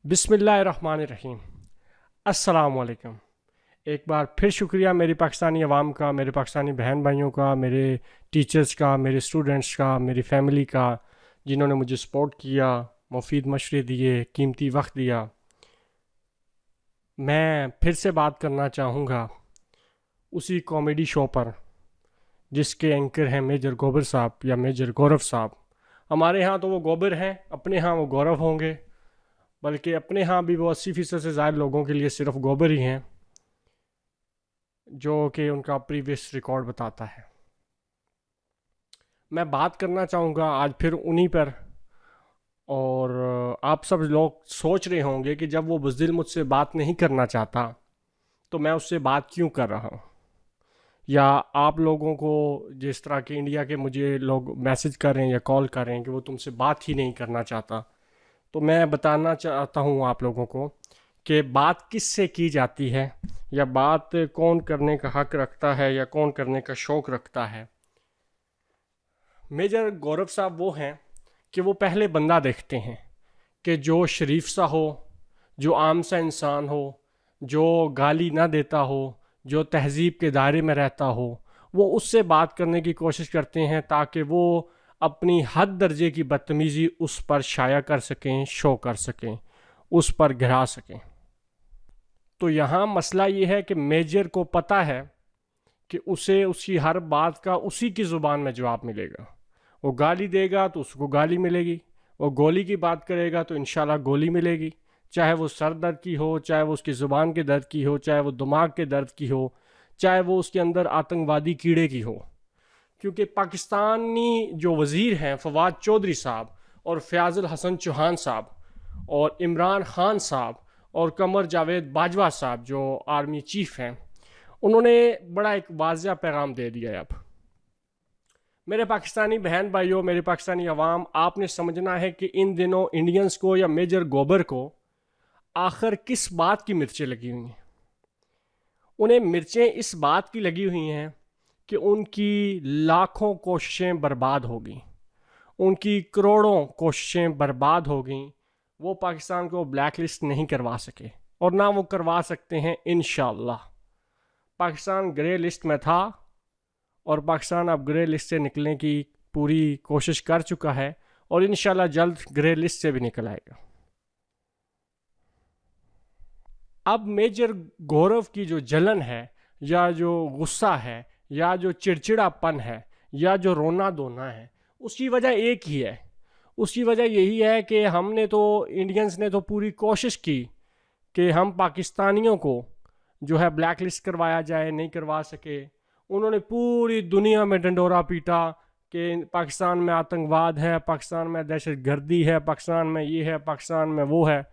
बिस्मिल्लाहिर्रहमानिर्रहीम। अस्सलामुअलैकुम। एक बार फिर शुक्रिया मेरी पाकिस्तानी अवाम का, मेरे पाकिस्तानी बहन भाइयों का, मेरे टीचर्स का, मेरे स्टूडेंट्स का, मेरी फैमिली का, जिन्होंने मुझे सपोर्ट किया, मुफीद मशवरे दिए, कीमती वक्त दिया। मैं फिर से बात करना चाहूँगा उसी कॉमेडी शो पर जिसके एंकर हैं मेजर गोबर साहब या मेजर गौरव साहब। हमारे यहाँ तो वो गोबर हैं, अपने यहाँ वो गौरव होंगे, बल्कि अपने यहाँ भी वो 80% से ज़्यादा लोगों के लिए सिर्फ गोबर ही हैं, जो कि उनका प्रीवियस रिकॉर्ड बताता है। मैं बात करना चाहूँगा आज फिर उन्हीं पर। और आप सब लोग सोच रहे होंगे कि जब वो बुज़दिल मुझसे बात नहीं करना चाहता तो मैं उससे बात क्यों कर रहा हूँ, या आप लोगों को जिस तरह के इंडिया के मुझे लोग मैसेज कर रहे हैं या कॉल कर रहे हैं कि वो तुमसे बात ही नहीं करना चाहता। तो मैं बताना चाहता हूँ आप लोगों को कि बात किस से की जाती है, या बात कौन करने का हक रखता है या कौन करने का शौक़ रखता है। मेजर गौरव साहब वो हैं कि वो पहले बंदा देखते हैं कि जो शरीफ सा हो, जो आम सा इंसान हो, जो गाली ना देता हो, जो तहज़ीब के दायरे में रहता हो, वो उससे बात करने की कोशिश करते हैं ताकि वो अपनी हद दर्जे की बदतमीज़ी उस पर शाया कर सकें, शो कर सकें, उस पर गिरा सकें। तो यहाँ मसला ये है कि मेजर को पता है कि उसे उसकी हर बात का उसी की ज़ुबान में जवाब मिलेगा। वो गाली देगा तो उसको गाली मिलेगी, वो गोली की बात करेगा तो इंशाल्लाह गोली मिलेगी, चाहे वो सर दर्द की हो, चाहे वो उसकी ज़ुबान के दर्द की हो, चाहे वो दिमाग के दर्द की हो, चाहे वो उसके अंदर आतंकवादी कीड़े की हो। क्योंकि पाकिस्तानी जो वज़ीर हैं फवाद चौधरी साहब और फ़याज़ुल हसन चौहान साहब और इमरान ख़ान साहब और कमर जावेद बाजवा साहब जो आर्मी चीफ़ हैं, उन्होंने बड़ा एक वाज़िया पैगाम दे दिया है। अब मेरे पाकिस्तानी बहन भाइयों, मेरे पाकिस्तानी अवाम, आपने समझना है कि इन दिनों इंडियंस को या मेजर गोबर को आखिर किस बात की मिर्चें लगी हुई हैं। उन्हें मिर्चें इस बात की लगी हुई हैं कि उनकी लाखों कोशिशें बर्बाद हो गई, उनकी करोड़ों कोशिशें बर्बाद हो गई। वो पाकिस्तान को ब्लैक लिस्ट नहीं करवा सके और ना वो करवा सकते हैं इंशाअल्लाह। पाकिस्तान ग्रे लिस्ट में था और पाकिस्तान अब ग्रे लिस्ट से निकलने की पूरी कोशिश कर चुका है और इंशाअल्लाह जल्द ग्रे लिस्ट से भी निकल आएगा। अब मेजर गौरव की जो जलन है, या जो गुस्सा है, या जो चिड़चिड़ापन है, या जो रोना धोना है, उसकी वजह एक ही है। उसकी वजह यही है कि हमने तो, इंडियंस ने तो पूरी कोशिश की कि हम पाकिस्तानियों को जो है ब्लैक लिस्ट करवाया जाए, नहीं करवा सके। उन्होंने पूरी दुनिया में डंडोरा पीटा कि पाकिस्तान में आतंकवाद है, पाकिस्तान में दहशत गर्दी है, पाकिस्तान में ये है, पाकिस्तान में वो है।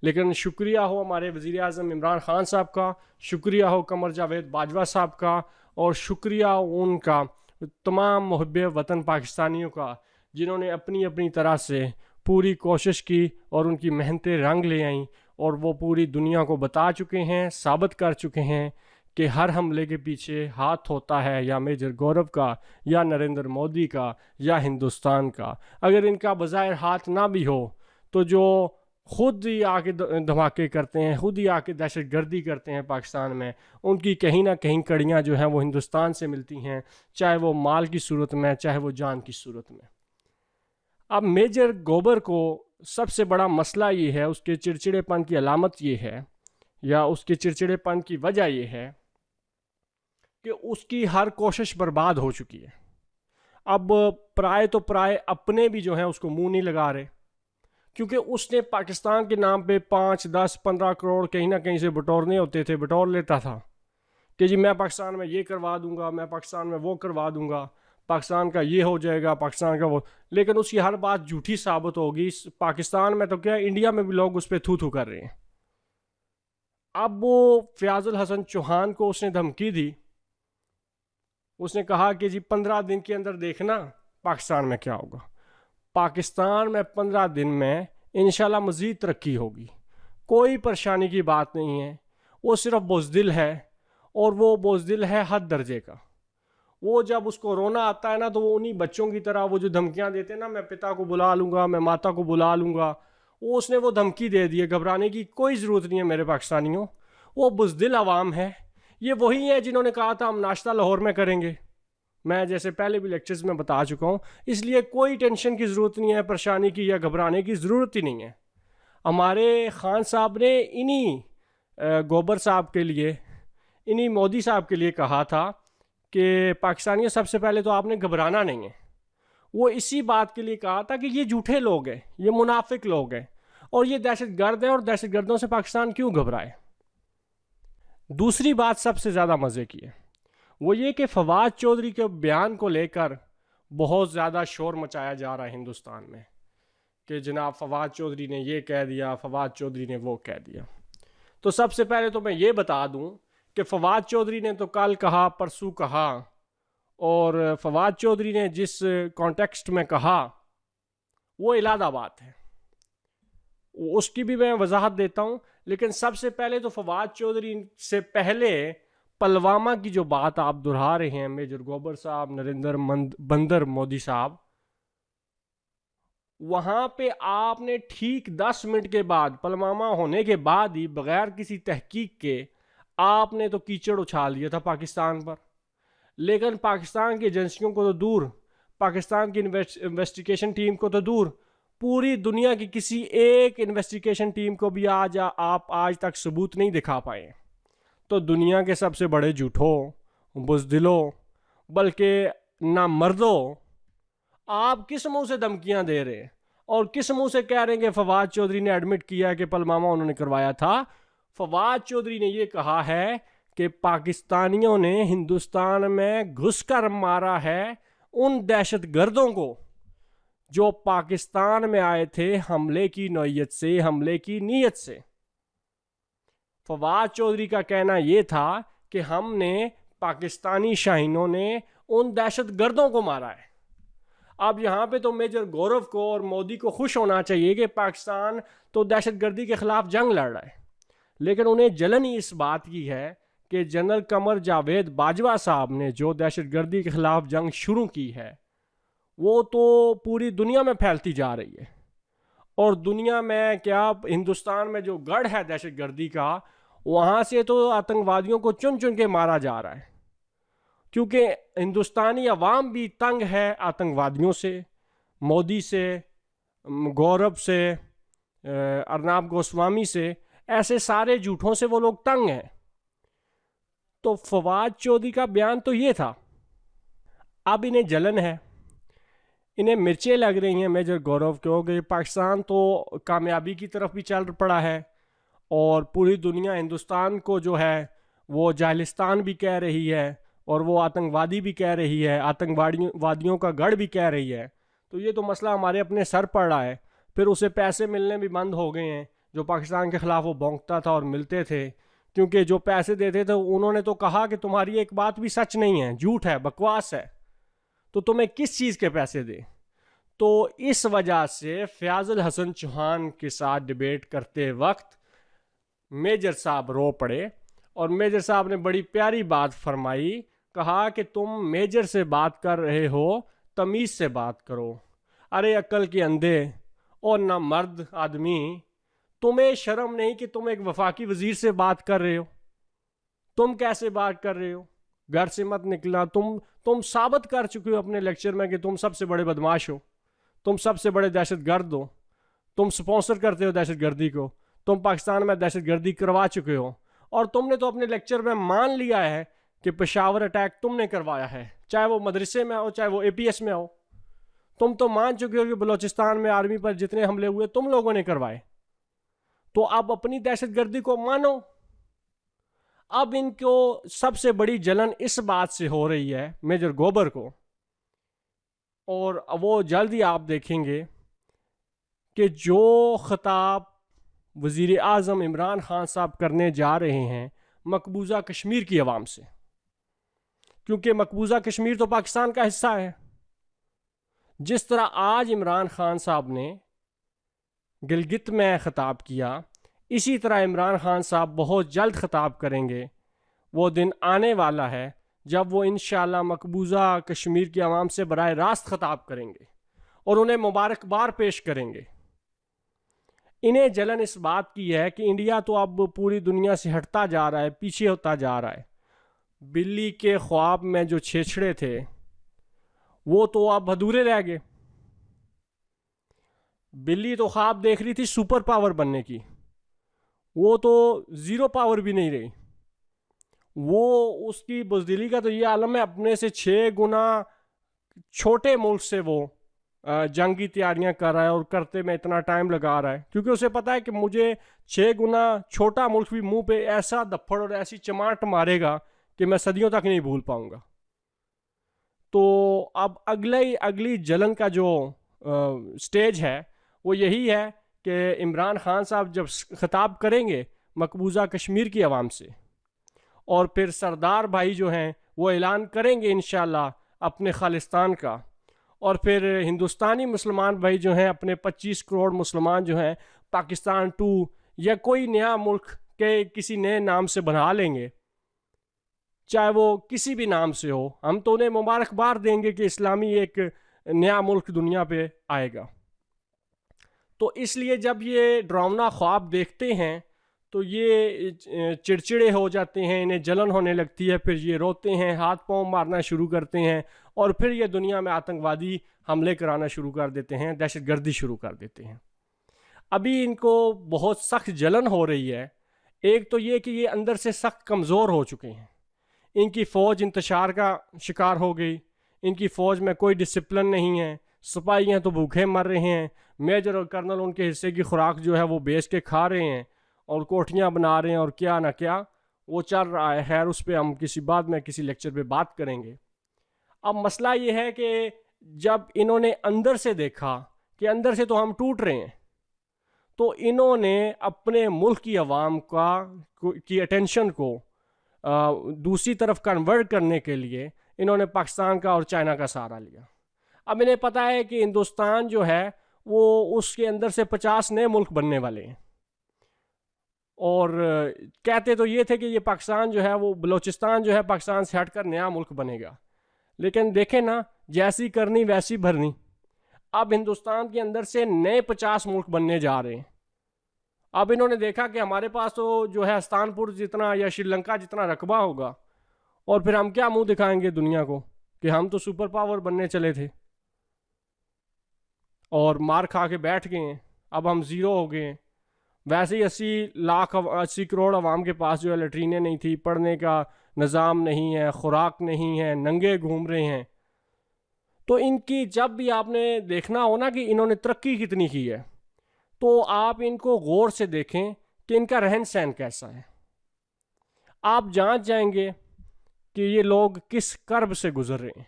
लेकिन शुक्रिया हो हमारे वज़ीर आज़म इमरान ख़ान साहब का, शुक्रिया हो कमर जावेद बाजवा साहब का, और शुक्रिया उनका तमाम मुहब्बे वतन पाकिस्तानियों का, जिन्होंने अपनी अपनी तरह से पूरी कोशिश की और उनकी मेहनतें रंग ले आईं। और वो पूरी दुनिया को बता चुके हैं, साबित कर चुके हैं कि हर हमले के पीछे हाथ होता है या मेजर गौरव का, या नरेंद्र मोदी का, या हिंदुस्तान का। अगर इनका बज़ाहिर हाथ ना भी हो तो जो खुद ही आके धमाके करते हैं, खुद ही आके दहशत गर्दी करते हैं पाकिस्तान में, उनकी कहीं ना कहीं कड़ियाँ जो हैं वो हिंदुस्तान से मिलती हैं, चाहे वो माल की सूरत में, चाहे वो जान की सूरत में। अब मेजर गोबर को सबसे बड़ा मसला ये है, उसके चिड़चिड़ेपन की अलामत ये है, या उसके चिड़चिड़ेपन की वजह ये है कि उसकी हर कोशिश बर्बाद हो चुकी है। अब पराए तो पराए, अपने भी जो हैं उसको मुंह नहीं लगा रहे, क्योंकि उसने पाकिस्तान के नाम पे 5, 10, 15 करोड़ कहीं ना कहीं से बटोरने होते थे, बटोर लेता था कि जी मैं पाकिस्तान में ये करवा दूंगा, मैं पाकिस्तान में वो करवा दूंगा, पाकिस्तान का ये हो जाएगा, पाकिस्तान का वो। लेकिन उसकी हर बात झूठी साबित होगी। पाकिस्तान में तो क्या, इंडिया में भी लोग उस पर थू थू कर रहे हैं। अब वो फ़याज़ुल हसन चौहान को उसने धमकी दी, उसने कहा कि जी 15 दिन के अंदर देखना पाकिस्तान में क्या होगा। पाकिस्तान में 15 दिन में इंशाल्लाह मज़ीद तरक्की होगी, कोई परेशानी की बात नहीं है। वो सिर्फ बुज़दिल है, और वो बुज़दिल है हद दर्जे का। वो जब उसको रोना आता है ना, तो वो उन्हीं बच्चों की तरह वो जो धमकियां देते हैं ना, मैं पिता को बुला लूँगा, मैं माता को बुला लूँगा, उसने वो धमकी दे दी है, घबराने की कोई ज़रूरत नहीं है मेरे पाकिस्तानियों, वो बुज़दिल आवाम है। ये वही है जिन्होंने कहा था हम नाश्ता लाहौर में करेंगे, मैं जैसे पहले भी लेक्चर्स में बता चुका हूँ। इसलिए कोई टेंशन की ज़रूरत नहीं है, परेशानी की या घबराने की ज़रूरत ही नहीं है। हमारे खान साहब ने इन्हीं गोबर साहब के लिए, इन्हीं मोदी साहब के लिए कहा था कि पाकिस्तानियों सबसे पहले तो आपने घबराना नहीं है। वो इसी बात के लिए कहा था कि ये झूठे लोग हैं, ये मुनाफिक लोग हैं और ये दहशतगर्द हैं और दहशतगर्दों से पाकिस्तान क्यों घबराए। दूसरी बात सबसे ज़्यादा मज़े की है वो ये कि फवाद चौधरी के बयान को लेकर बहुत ज़्यादा शोर मचाया जा रहा है हिंदुस्तान में कि जनाब फवाद चौधरी ने ये कह दिया, फवाद चौधरी ने वो कह दिया। तो सबसे पहले तो मैं ये बता दूं कि फवाद चौधरी ने तो कल कहा, परसों कहा, और फवाद चौधरी ने जिस कॉन्टेक्स्ट में कहा वो इलादा बात है, उसकी भी मैं वजाहत देता हूँ। लेकिन सबसे पहले तो फवाद चौधरी से पहले पुलवामा की जो बात आप दोहरा रहे हैं, मेजर गोबर साहब, नरेंद्र बंदर मोदी साहब, वहाँ पे आपने ठीक 10 मिनट के बाद, पुलवामा होने के बाद ही, बगैर किसी तहकीक के आपने तो कीचड़ उछाल दिया था पाकिस्तान पर। लेकिन पाकिस्तान की एजेंसियों को तो दूर, पाकिस्तान की इन्वेस्टिगेशन टीम को तो दूर, पूरी दुनिया की किसी एक इन्वेस्टिगेशन टीम को भी आप आज तक सबूत नहीं दिखा पाए। तो दुनिया के सबसे बड़े झूठों, बुज़दिलों, बल्कि ना मर्दों, आप किस मुंह से धमकियां दे रहे हैं और किस मुंह से कह रहे हैं कि फवाद चौधरी ने एडमिट किया कि पुलवामा उन्होंने करवाया था। फवाद चौधरी ने यह कहा है कि पाकिस्तानियों ने हिंदुस्तान में घुसकर मारा है उन दहशतगर्दों को जो पाकिस्तान में आए थे हमले की नौयत से, हमले की नीयत से। फवाद चौधरी का कहना यह था कि हमने, पाकिस्तानी शाहीनों ने उन दहशतगर्दों को मारा है। अब यहाँ पे तो मेजर गौरव को और मोदी को खुश होना चाहिए कि पाकिस्तान तो दहशतगर्दी के खिलाफ जंग लड़ रहा है, लेकिन उन्हें जलन ही इस बात की है कि जनरल कमर जावेद बाजवा साहब ने जो दहशतगर्दी के खिलाफ जंग शुरू की है वो तो पूरी दुनिया में फैलती जा रही है। और दुनिया में क्या, हिंदुस्तान में जो गढ़ है दहशतगर्दी का, वहाँ से तो आतंकवादियों को चुन चुन के मारा जा रहा है, क्योंकि हिंदुस्तानी अवाम भी तंग है आतंकवादियों से, मोदी से, गौरव से, अर्नाब गोस्वामी से, ऐसे सारे झूठों से वो लोग तंग हैं। तो फवाद चौधरी का बयान तो ये था। अब इन्हें जलन है, इन्हें मिर्चें लग रही हैं मेजर गौरव को कि पाकिस्तान तो कामयाबी की तरफ भी चल पड़ा है और पूरी दुनिया हिंदुस्तान को जो है वो जाहिलिस्तान भी कह रही है और वो आतंकवादी भी कह रही है, आतंकवादियों का गढ़ भी कह रही है। तो ये तो मसला हमारे अपने सर पड़ रहा है। फिर उसे पैसे मिलने भी बंद हो गए हैं जो पाकिस्तान के ख़िलाफ़ वो भौंकता था और मिलते थे, क्योंकि जो पैसे देते थे उन्होंने तो कहा कि तुम्हारी एक बात भी सच नहीं है, झूठ है, बकवास है, तो तुम्हें किस चीज़ के पैसे दे। तो इस वजह से फयाजुल हसन चौहान के साथ डिबेट करते वक्त मेजर साहब रो पड़े और मेजर साहब ने बड़ी प्यारी बात फरमाई, कहा कि तुम मेजर से बात कर रहे हो, तमीज़ से बात करो। अरे अक्ल के अंधे और ना मर्द आदमी, तुम्हें शर्म नहीं कि तुम एक वफाकी वजीर से बात कर रहे हो? तुम कैसे बात कर रहे हो? घर से मत निकलना। तुम साबित कर चुके हो अपने लेक्चर में कि तुम सबसे बड़े बदमाश हो, तुम सबसे बड़े दहशतगर्द हो, तुम स्पॉन्सर करते हो दहशतगर्दी को, तुम पाकिस्तान में दहशतगर्दी करवा चुके हो। और तुमने तो अपने लेक्चर में मान लिया है कि पेशावर अटैक तुमने करवाया है, चाहे वो मदरसे में हो चाहे वो APS में हो। तुम तो मान चुके हो कि बलूचिस्तान में आर्मी पर जितने हमले हुए तुम लोगों ने करवाए। तो अब अपनी दहशतगर्दी को मानो। अब इनको सबसे बड़ी जलन इस बात से हो रही है मेजर गोबर को, और वो जल्द ही आप देखेंगे कि जो खिताब वज़ीर आज़म इमरान खान साहब करने जा रहे हैं मकबूजा कश्मीर की आवाम से, क्योंकि मकबूजा कश्मीर तो पाकिस्तान का हिस्सा है। जिस तरह आज इमरान खान साहब ने गिलगित में ख़िताब किया, इसी तरह इमरान खान साहब बहुत जल्द ख़िताब करेंगे। वो दिन आने वाला है जब वो इंशाअल्लाह मकबूजा कश्मीर की आवाम से बराह रास्त ख़िताब करेंगे और उन्हें मुबारकबाद पेश करेंगे। इन्हें जलन इस बात की है कि इंडिया तो अब पूरी दुनिया से हटता जा रहा है, पीछे होता जा रहा है। बिल्ली के ख्वाब में जो छेछड़े थे वो तो अब अधूरे रह गए। बिल्ली तो ख्वाब देख रही थी सुपर पावर बनने की, वो तो ज़ीरो पावर भी नहीं रही। वो उसकी बुज़दिली का तो ये आलम है, अपने से 6 गुना छोटे मुल्क से वो जंग की तैयारियां कर रहा है, और करते में इतना टाइम लगा रहा है क्योंकि उसे पता है कि मुझे 6 गुना छोटा मुल्क भी मुंह पे ऐसा दफ्फड़ और ऐसी चमाट मारेगा कि मैं सदियों तक नहीं भूल पाऊंगा। तो अब अगली जलन का जो स्टेज है वो यही है कि इमरान खान साहब जब खिताब करेंगे मकबूजा कश्मीर की आवाम से, और फिर सरदार भाई जो हैं वो ऐलान करेंगे इंशाल्लाह अपने खालिस्तान का, और फिर हिंदुस्तानी मुसलमान भाई जो हैं अपने 25 करोड़ मुसलमान जो हैं पाकिस्तान 2 या कोई नया मुल्क के किसी नए नाम से बना लेंगे, चाहे वो किसी भी नाम से हो। हम तो उन्हें मुबारकबाद देंगे कि इस्लामी एक नया मुल्क दुनिया पे आएगा। तो इसलिए जब ये डरावना ख्वाब देखते हैं तो ये चिड़चिड़े हो जाते हैं, इन्हें जलन होने लगती है, फिर ये रोते हैं, हाथ पांव मारना शुरू करते हैं, और फिर ये दुनिया में आतंकवादी हमले कराना शुरू कर देते हैं, दहशतगर्दी शुरू कर देते हैं। अभी इनको बहुत सख्त जलन हो रही है। एक तो ये कि ये अंदर से सख्त कमज़ोर हो चुके हैं, इनकी फ़ौज इंतशार का शिकार हो गई, इनकी फ़ौज में कोई डिसिप्लिन नहीं है, सिपाहियाँ तो भूखे मर रहे हैं, मेजर और कर्नल उनके हिस्से की खुराक जो है वो बेच के खा रहे हैं और कोठियाँ बना रहे हैं और क्या ना क्या वो चल रहा है। खैर उस पर हम किसी बाद में किसी लेक्चर पे बात करेंगे। अब मसला ये है कि जब इन्होंने अंदर से देखा कि अंदर से तो हम टूट रहे हैं, तो इन्होंने अपने मुल्क की आवाम की अटेंशन को दूसरी तरफ कन्वर्ट करने के लिए इन्होंने पाकिस्तान का और चाइना का सहारा लिया। अब इन्हें पता है कि हिंदुस्तान जो है वो उसके अंदर से 50 नए मुल्क बनने वाले हैं, और कहते तो ये थे कि ये पाकिस्तान जो है वो बलूचिस्तान जो है पाकिस्तान से हटकर नया मुल्क बनेगा, लेकिन देखें ना जैसी करनी वैसी भरनी। अब हिंदुस्तान के अंदर से नए 50 मुल्क बनने जा रहे हैं। अब इन्होंने देखा कि हमारे पास तो जो है हस्तानपुर जितना या श्रीलंका जितना रकबा होगा, और फिर हम क्या मुंह दिखाएंगे दुनिया को कि हम तो सुपर पावर बनने चले थे, और मार खा के बैठ गए हैं, अब हम ज़ीरो हो गए हैं। वैसे ही 80 करोड़ आवाम के पास जो है लेटरीनें नहीं थी, पढ़ने का निज़ाम नहीं है, खुराक नहीं है, नंगे घूम रहे हैं। तो इनकी जब भी आपने देखना हो ना कि इन्होंने तरक्की कितनी की है, तो आप इनको गौर से देखें कि इनका रहन सहन कैसा है। आप जांच जाएंगे कि ये लोग किस कर्ब से गुजर रहे हैं।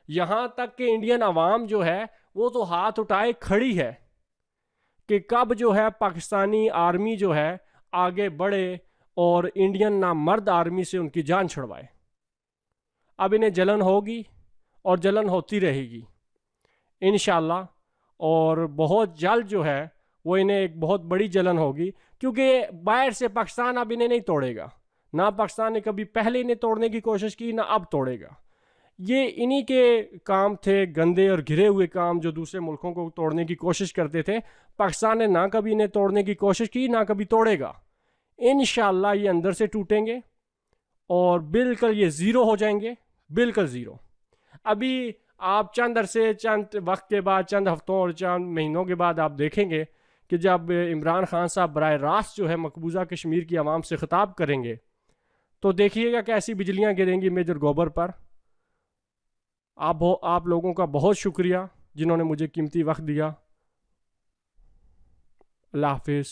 यहाँ तक कि इंडियन आवाम जो है वो तो हाथ उठाए खड़ी है कि कब जो है पाकिस्तानी आर्मी जो है आगे बढ़े और इंडियन नामर्द आर्मी से उनकी जान छुड़वाए। अब इन्हें जलन होगी और जलन होती रहेगी इंशाल्लाह, और बहुत जल्द जो है वो इन्हें एक बहुत बड़ी जलन होगी, क्योंकि बाहर से पाकिस्तान अब इन्हें नहीं तोड़ेगा। ना पाकिस्तान ने कभी पहले इन्हें तोड़ने की कोशिश की, ना अब तोड़ेगा। ये इन्हीं के काम थे, गंदे और घिरे हुए काम, जो दूसरे मुल्कों को तोड़ने की कोशिश करते थे। पाकिस्तान ने ना कभी इन्हें तोड़ने की कोशिश की, ना कभी तोड़ेगा। इंशाल्लाह ये अंदर से टूटेंगे और बिल्कुल ये ज़ीरो हो जाएंगे, बिल्कुल ज़ीरो। अभी आप चंद अरसे, चंद वक्त के बाद, चंद हफ्तों और चंद महीनों के बाद आप देखेंगे कि जब इमरान खान साहब बराह रास्त जो है मकबूजा कश्मीर की आवाम से खिताब करेंगे, तो देखिएगा कैसी बिजलियां गिरेंगी मेजर गोबर पर। आप लोगों का बहुत शुक्रिया जिन्होंने मुझे कीमती वक्त दिया। अल्लाह हाफिज़।